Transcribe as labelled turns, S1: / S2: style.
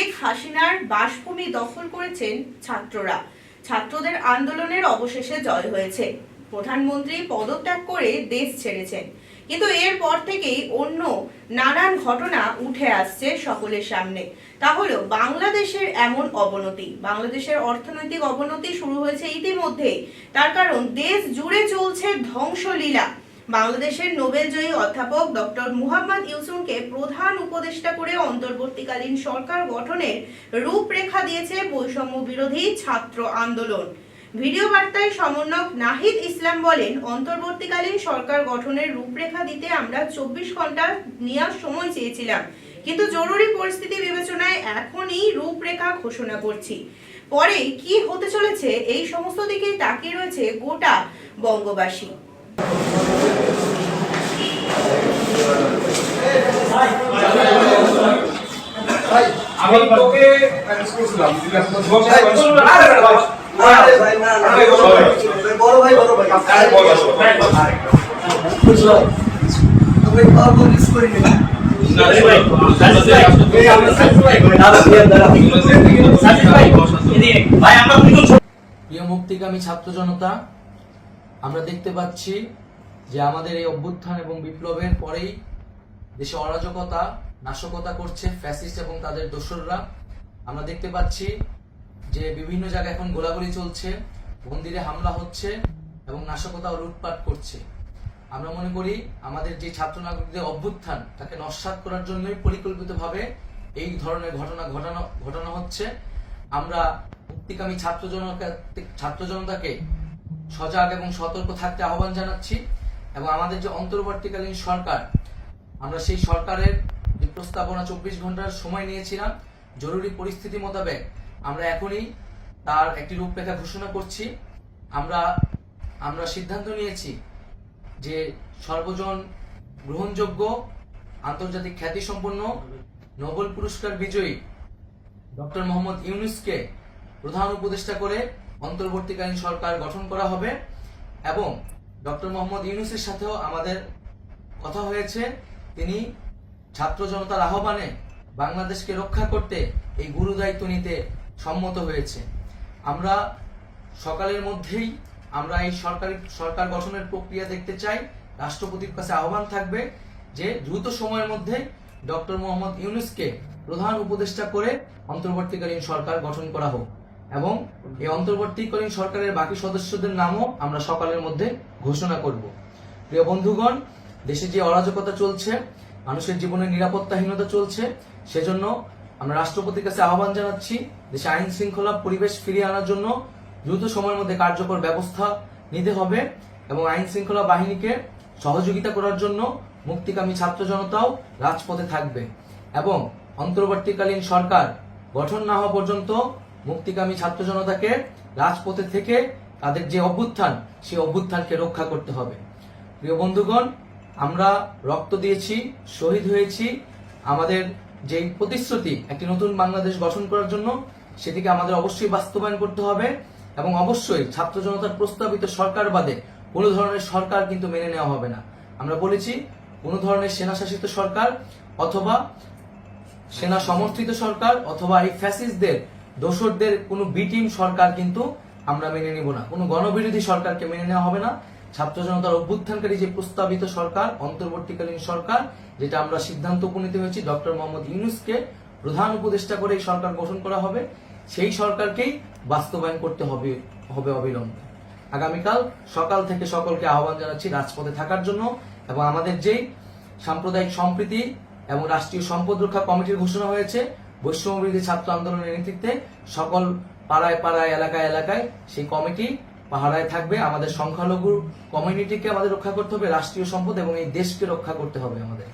S1: শেখ হাসিনার বাসভূমি দখল করেছেন ছাত্ররা। ছাত্রদের আন্দোলনের অবশেষে জয় হয়েছে। প্রধানমন্ত্রী পদত্যাগ করে দেশ ছেড়েছেন, কিন্তু এরপর থেকেই অন্য নানান ঘটনা উঠে আসছে সকলের সামনে। তা হলো বাংলাদেশের এমন অবনতি, বাংলাদেশের অর্থনৈতিক অবনতি শুরু হয়েছে ইতিমধ্যেই। তার কারণ দেশ জুড়ে চলছে ধ্বংসলীলা। বাংলাদেশের নোবেলজয়ী অধ্যাপক ডক্টর মুহাম্মদ ইউনূসকে প্রধান উপদেষ্টা করে অন্তর্বর্তীকালীন সরকার গঠনের রূপরেখা দিয়েছে বৈষম্য বিরোধী ছাত্র আন্দোলন। ভিডিও বার্তায় সমন্বয়ক নাহিদ ইসলাম বলেন, অন্তর্বর্তীকালীন সরকার গঠনের রূপরেখা দিতে আমরা 24 ঘন্টা নেওয়ার সময় চেয়েছিলাম, কিন্তু জরুরি পরিস্থিতি বিবেচনায় এখনই রূপরেখা ঘোষণা করছি। পরে কি হতে চলেছে এই সমস্ত দিকেই তাকিয়ে রয়েছে গোটা বঙ্গবাসী।
S2: আমি তোকে ম্যানেজ করছিলাম বড় ভাই
S3: প্রিয় মুক্তিকামী ছাত্র জনতা, আমরা দেখতে পাচ্ছি যে আমাদের এই অভ্যুত্থান এবং বিপ্লবের পরেই দেশে অরাজকতা নাশকতা করছে ফ্যাসিস্ট এবং তাদের দোসররা। আমরা দেখতে পাচ্ছি যে বিভিন্ন জায়গায় এখন গোলাগুলি চলছে, মন্দিরে হামলা হচ্ছে এবং নাশকতা ও লুটপাট করছে। আমরা মনে করি আমাদের যে ছাত্র নাগরিকদের অভ্যুত্থান তাকে নস্যাৎ করার জন্যই পরিকল্পিতভাবে এই ধরনের ঘটনা হচ্ছে। আমরা মুক্তিকামী ছাত্র জনতাকে সজাগ এবং সতর্ক থাকতে আহ্বান জানাচ্ছি এবং আমাদের যে অন্তর্বর্তীকালীন সরকার, আমরা সেই সরকারের যে প্রস্তাবনা 24 ঘন্টার সময় নিয়েছিলাম, জরুরি পরিস্থিতি মোতাবেক আমরা এখনই তার একটি রূপরেখা ঘোষণা করছি। আমরা সিদ্ধান্ত নিয়েছি যে সর্বজন গ্রহণযোগ্য আন্তর্জাতিক খ্যাতিসম্পন্ন নোবেল পুরস্কার বিজয়ী ডক্টর মোহাম্মদ ইউনূসকে প্রধান উপদেষ্টা করে অন্তর্বর্তীকালীন সরকার গঠন করা হবে এবং ডক্টর মোহাম্মদ ইউনূসের সাথেও আমাদের কথা হয়েছে। তিনি ছাত্র জনতার আহ্বানে বাংলাদেশকে রক্ষা করতে এই গুরু দায়িত্ব নিতে সম্মত হয়েছে। আমরা সকালের মধ্যেই আমরা এই সরকার গঠনের প্রক্রিয়া দেখতে চাই। রাষ্ট্রপতির কাছে আহ্বান থাকবে যে দ্রুত সময়ের মধ্যে ডক্টর মোহাম্মদ ইউনূসকে প্রধান উপদেষ্টা করে অন্তর্বর্তীকালীন সরকার গঠন করা হোক এবং এই অন্তর্বর্তীকালীন সরকারের বাকি সদস্যদের নামও আমরা সকালের মধ্যে ঘোষণা করব। প্রিয় বন্ধুগণ, দেশে যে অরাজকতা চলছে, মানুষের জীবনের নিরাপত্তাহীনতা চলছে, সেজন্য আমরা রাষ্ট্রপতির কাছে আহ্বান জানাচ্ছি দেশে আইন শৃঙ্খলা পরিবেশ ফিরিয়ে আনার জন্য দ্রুত সময়ের মধ্যে কার্যকর ব্যবস্থা নিতে হবে এবং আইন শৃঙ্খলা বাহিনীকে সহযোগিতা করার জন্য মুক্তিকামী ছাত্র জনতাও রাজপথে থাকবে এবং অন্তর্বর্তীকালীন সরকার গঠন না হওয়া পর্যন্ত মুক্তিকামী ছাত্র জনতাকে রাজপথে থেকে তাদের যে অভ্যুত্থান, সেই অভ্যুত্থানকে রক্ষা করতে হবে। প্রিয় বন্ধুগণ, আমরা রক্ত দিয়েছি, শহীদ হয়েছি। আমাদের যে প্রতিশ্রুতি একটি নতুন বাংলাদেশ গঠন করার জন্য, সেটিকে আমাদের অবশ্যই বাস্তবায়ন করতে হবে এবং অবশ্যই ছাত্র জনতার প্রস্তাবিত সরকার বাদে কোনো ধরনের সরকার কিন্তু মেনে নেওয়া হবে না। আমরা বলেছি কোনো ধরনের সেনা শাসিত সরকার অথবা সেনা সমর্থিত সরকার অথবা এই ফ্যাসিস্টদের দোসরদের কোনো বি টিম সরকার কিন্তু আমরা মেনে নেব না। কোনো গণবিরোধী সরকারকে মেনে নেওয়া হবে না। ছাত্র জনতার অভ্যুত্থানকারী যে প্রস্তাবিত সরকার, অন্তর্বর্তীকালীন সরকার, যেটা আমরা সিদ্ধান্ত উপনীত হয়েছি ডক্টর মোহাম্মদ ইউনূসকে প্রধান উপদেষ্টা করে এই সরকার গঠন করা হবে, সেই সরকারকেই বাস্তবায়ন করতে হবে অবিলম্বে। আগামীকাল সকাল থেকে সকলকে আহ্বান জানাচ্ছি রাজপথে থাকার জন্য এবং আমাদের যেই সাম্প্রদায়িক সম্প্রীতি এবং রাষ্ট্রীয় সম্পদ রক্ষা কমিটির ঘোষণা হয়েছে বৈষম্য বিরোধী ছাত্র আন্দোলনের নেতৃত্বে, সকল পাড়ায় পাড়ায় এলাকায় এলাকায় সেই কমিটি পাহারায় থাকবে। আমাদের সংখ্যালঘু কমিউনিটিকে আমাদের রক্ষা করতে হবে, রাষ্ট্রীয় সম্পদ এবং এই দেশকে রক্ষা করতে হবে আমাদের।